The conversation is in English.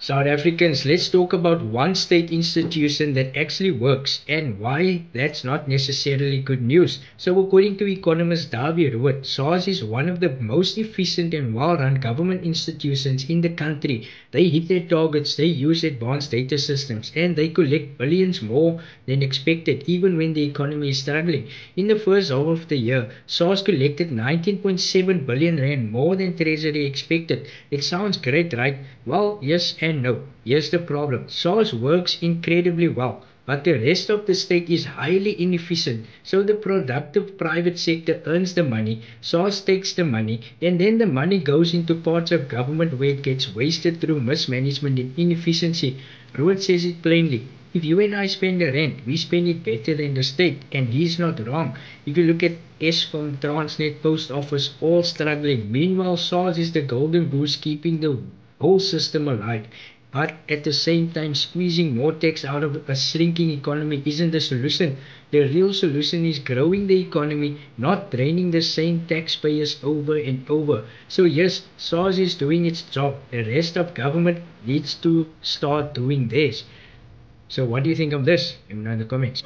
South Africans, let's talk about one state institution that actually works and why that's not necessarily good news. So, according to economist Davie Rood, SARS is one of the most efficient and well-run government institutions in the country. They hit their targets, they use advanced data systems, and they collect billions more than expected, even when the economy is struggling. In the first half of the year, SARS collected 19.7 billion rand more than Treasury expected. It sounds great, right? Well, yes and no. Here's the problem. SARS works incredibly well, but the rest of the state is highly inefficient. So the productive private sector earns the money, SARS takes the money, and then the money goes into parts of government where it gets wasted through mismanagement and inefficiency. Ruud says it plainly. If you and I spend the rent, we spend it better than the state, and he's not wrong. If you look at Eskom, Transnet, Post Office, all struggling. Meanwhile, SARS is the golden goose keeping the whole system alive. But at the same time, squeezing more tax out of a shrinking economy isn't the solution. The real solution is growing the economy, not draining the same taxpayers over and over. So yes, SARS is doing its job. The rest of government needs to start doing theirs. So what do you think of this? Let me know in the comments.